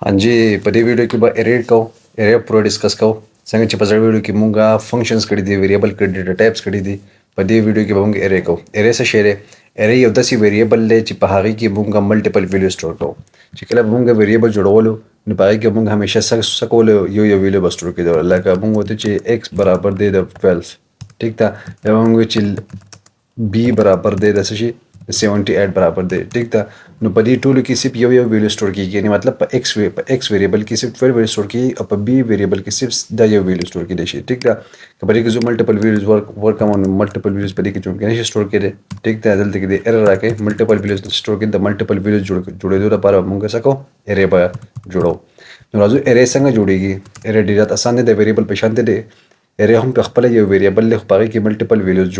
हाँ जी, په دې ویډیو کې به ارې کوو، ارې پوره ډسکس کوو. څنګه چې په زړه ویډیو کې مونږه فنکشنز کړي دي، ویریبل کړي دي، ډیټا ټایپس کړي دي. په دې ویډیو کې به مونږ ارې کوو. ارې څه شی دی؟ ارې یو داسې ویریبل دی چې په هغې کې مونږه ملټیپل ویلیو سټور کوو. چې کله به مونږه ویریبل جوړولو نو په هغې کې مونږ همیشه څه کولو، یو ویلیو به سټور کېدو. لکه مونږ وته چې ایکس برابر دی د 12. ټیک ده. بیا به مونږ چې بی برابر دی د څه شي 78 برابر دی. ټیک ده. نو په دې ټولو کې صرف یو ویلیو سټور کېږي، یعنی مطلب په ایکس ویریبل کې صرف 12 ویلیو سټور کېږي او په بی ویریبل کې صرف دا یو ویلیو سټور کېدی شي. ټیک ده. که په دې کې زه ملټیپل ویلیوز ورکوم نو ملټیپل ویلیوز په دې کې چونکې نشي سټور کېدی. ټیک ده. دلته کې د ایرر راکوي ملټیپل ویلیوز سټور کېږي. د ملټیپل ویلیوز جوړېدو لپاره موږ څه کوو؟ ارې به جوړو. نو راځو ارې څنګه جوړېږي. ارې ډېر اسان دی، د ویریبل په شان دی. ارې هم په خپله یو ویریبل دی خو په هغې کې ملټیپل ویلیوز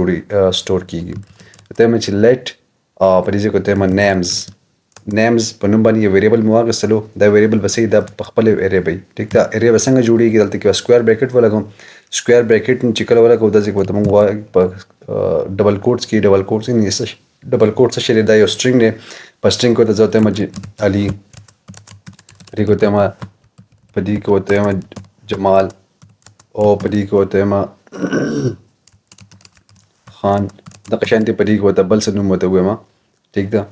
سټور کېږي. ته یې چې لیټ په دې ځای کې ته یې نیمز په نوم باندې یو ویریبل مو واخیستلو. دا ویریبل به څه دا په خپله ارې به وي. ټیک ده. ارې به څنګه جوړېږي؟ دلته کې به سکویر بریکټ ولګوم. سکویر بریکټ چې کله ولګوو دا ځای کې ورته موږ وایو په ډبل کوټس کې ډبل کوټس څه شی دی؟ دا یو سټرینګ دی. په سټرینګ کې ورته زه ورته یم علي، په دې کې ورته یم په دې کې ورته یم جمال او په دې کې ورته یم خان. دغه شانتې په دې کې ورته بل څه نوم ورته ووایم. ټیک ده.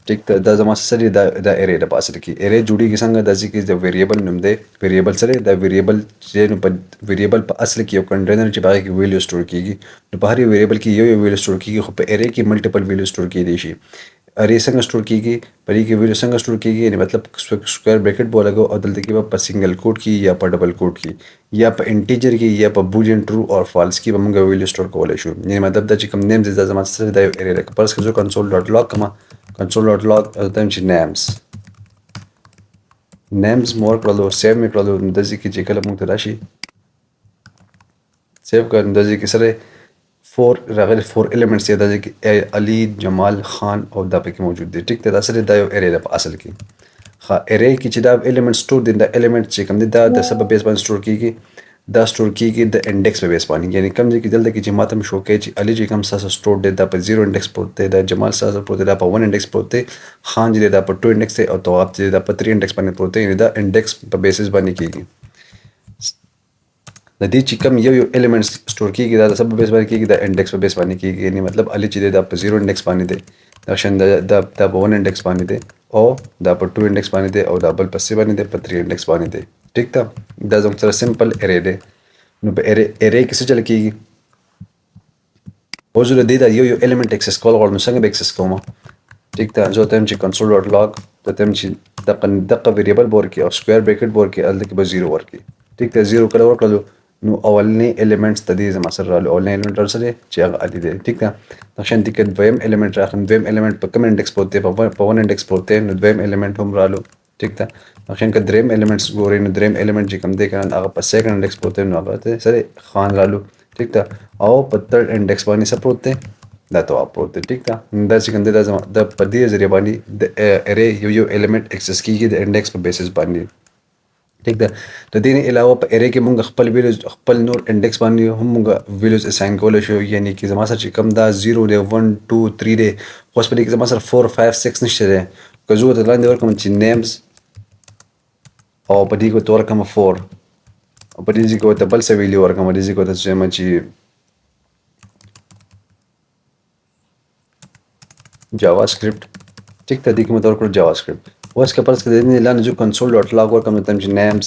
ټیک ده. دا زما څه دی؟ دا ارې ده په اصل کې. ارې جوړېږي څنګه؟ داسې کې د ویریبل نوم دی. ویریبل څه دی؟ دا ویریبل چې نو په ویریبل په اصل کې یو کنټینر چې په هغې کې ویلیو سټور کېږي. نو په هر یو ویریبل کې یو ویلیو سټور کېږي، خو په ارې کې ملټیپل ویلیو سټور کېدی شي. ارې څنګه سټور کېږي؟ په دې کې ویلیو څنګه سټور کېږي؟ یعنې مطلب سکویر بریکټ به ولګوو او دلته کې به په سنګل کوټ کې یا په ډبل کوټ کې یا په انټیجر کې یا په بولین ټرو او فالس کې به موږ ویلیو سټور کولی شو. یعنې مطلب دا چې کوم نیمز دی دا زما څه دی؟ دا یو ارې ده. که فرض کړو زه کنسول ډاټ لاګ کوم، کنسول ډاټ لاګ دلته یم چې نیمز مو ورکړلو، سیو مې کړلو. نو داسې کې چې کله موږ ته راشي سیو کړه، نو داسې کې سره 4 راغلي 4 ایلیمنټس دی. داسې کې علي، جمال، خان او دا پکې موجود دی. ټیک دی. دا سره دا یو ارې ده په اصل کې. ښه ارې کې چې دا ایلیمنټ سټور دي، دا ایلیمنټ چې کوم دی دا د څه په بیس باندې سټور کېږي؟ دا سټور کېږي د انډیکس په بیس باندې. یعنې کوم ځای کې دلته کې چې ماته مې شو کوي چې علي چې کوم ستاسو سټور دی دا په 0 انډیکس پروت دی، دا جمال ستاسو پروت دی دا په 1 انډیکس پروت دی، خان چې دی دا په 2 انډیکس دی او تواب چې دی دا په 3 انډیکس باندې پروت دی. یعنې دا انډیکس په بیسس باندې کېږي. د دې چې کوم یو ایلیمنټ سټور کېږي دا د څه په بیس باندې کېږي؟ د انډیکس په بیس باندې کېږي. یعنې مطلب علي چې دی دا په 0 انډیکس باندې دی، دا شان دا په 1 انډیکس باندې دی او دا په 2 انډیکس باندې دی او دا بل په څه باندې دی؟ په 3 انډیکس باندې دی. ټیک ده. دا زموږ سره سمپل ارې دی. نو په ارې کې څه چل کېږي؟ اوس زه د دې دا یو ایلیمنټ اکسس کول غواړم، نو څنګه به اکسس کوم؟ ټیک ده. زه ورته یم چې کنسول ډاټ لاګ، ورته یم چې دغه ویریبل به ورکړي او سکویر بریکټ به ورکړي، هلته کې به 0 ورکړي. ټیک ده. 0 کله ورکړلو نو اولنی ایلیمنټس د دې زما سره راغلو. اولنی ایلیمنټ څه دی؟ چې هغه علي دی. ټیک ده. دغه شانتې که دویم ایلیمنټ راغلی، دویم ایلیمنټ په کوم انډیکس پروت دی؟ په 1 انډیکس پروت دی. نو دویم ایلیمنټ هم رالو. ټیک ده. دغه شان که دریم ایلیمنټس ګورئ نو دریم ایلیمنټ چې کوم دی که هغه په 2 انډیکس پروت دی، نو هغه ته څه دی؟ خان رالو. ټیک ده. او په 3 انډیکس باندې څه پروت دی؟ دا تواب پروت دی. ټیک ده. دا چې کوم دی دا زما د په دې ذریعه باندې د ارې یو ایلیمنټ اکسس کېږي د انډیکس په بیسس باندې. ټیک ده. د دې نه علاوه په ارې کې موږ خپل ویلیوز خپل نور انډیکس باندې هم موږ ویلیوز اساین کولی شو. یعنې کې زما سره چې کوم دا 0 دی، 1 2 3 دی، خو اوس په دې کې زما سره 4 5 6 نشته دی. که زه ورته لاندې ورکړم چې نیمز او په دې کې ورته ورکړم 4 او په دې ځای کې ورته بل څه ویلیو ورکړم، په دې ځای کې ورته وایم چې جاواسکرپټ. ټیک ده. دې کې مو ورته ورکړو جاواسکرپټ. اوس که فرض کړه د دې لاندې زه کنسول ډاټ لاګ ورکړم، ورته وایم چې نیمز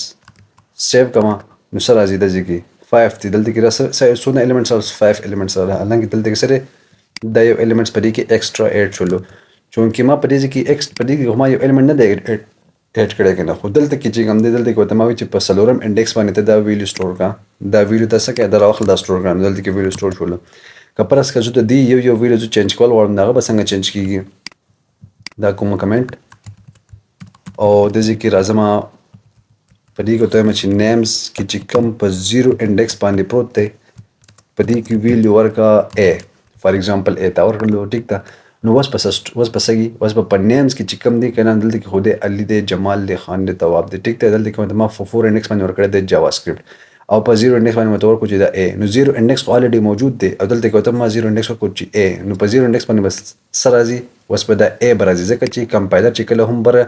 سیو کړم، نو څه راځي دې ځای کې 5 دی. دلته کې څونه ایلیمنټس راغلل؟ 5 ایلیمنټس راغلل. حالانکې دلته کې څه دی؟ دا یو ایلیمنټس په دې کې ایکسټرا ایډ شولو، چونکې ما په دې ځای کې په دې کې ما یو ایلیمنټ نه دی ایډ کړی که نه. خو دلته کې چې کوم دی دلته کې ورته ما وایي چې په 4 انډیکس باندې ته دا ویلیو سټور کړه، دا ویلیو ته څه کړه؟ دا راواخله، دا سټور کړه. نو دلته کې ویلیو سټور شولو. که فرض کړه زه د دې یو ویلیو زه چینج کول غواړم، نو هغه به څنګه چینج کېږي؟ دا کومه کمنټ او دې ځای کې راځم په دې کې ورته وایم چې نیمز کې چې کوم په 0 انډیکس باندې پروت دی په دې کې ویلیو ورکړه ا، فار ایگزامپل ا ته ورکړلو. ټیک ده. نو اوس په سږي اوس په نیمز کې چې کوم دی که نه دلته کې خو دی علي دی، جمال دی، خان دی، تواب دی. ټیک ده. دلته کې ما 4 انډیکس باندې ورکړی دی جاواسکرپټ او په 0 انډیکس باندې مته ورکړو چې دا ا. نو 0 انډیکس خو الریډي موجود دی او دلته کې ورته ما 0 انډیکس ورکړو چې ا. نو په 0 انډیکس باندې بس څه راځي؟ اوس به دا ای به راځي ځکه چې کمپایلر چې کله هم بره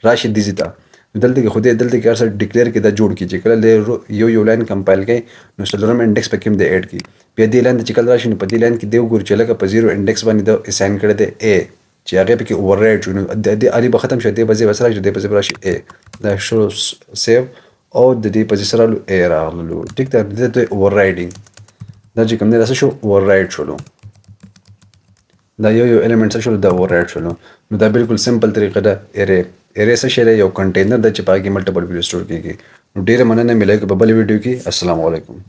راشي دېځي ته نو دلته کې خو دلته کې هر څه ډیکلیئر کې دا جوړ کړي چې کله یو لاین کمپایل کوي نو څلورم انډیکس پکې هم د ایډ کړي بیا دې لاین ته چې کله راشي نو په دې لاین کې دی وګوري چې لکه په 0 انډیکس باندې د اساین کړی دی ای چې هغه پکې اوور رایډ شو نو د الي به ختم شي دې په ځای بس راشي دې په ځای راشي ای دا شو سیو او د دې په ځای سره ای راغلو ټیک ده د ته اوور رایډینګ دا چې کوم دی راځي شو اوور رایډ شولو دا یو الیمنٹ څه شول دا اوور رایډ شولو نو دا بالکل سمپل طریقه ده ارے څه شی یو کنټینر د چې پاګې ملټیپل ویډیو سٹور کیږي نو ډیره مننه ملایکو په بل ویډیو کې السلام علیکم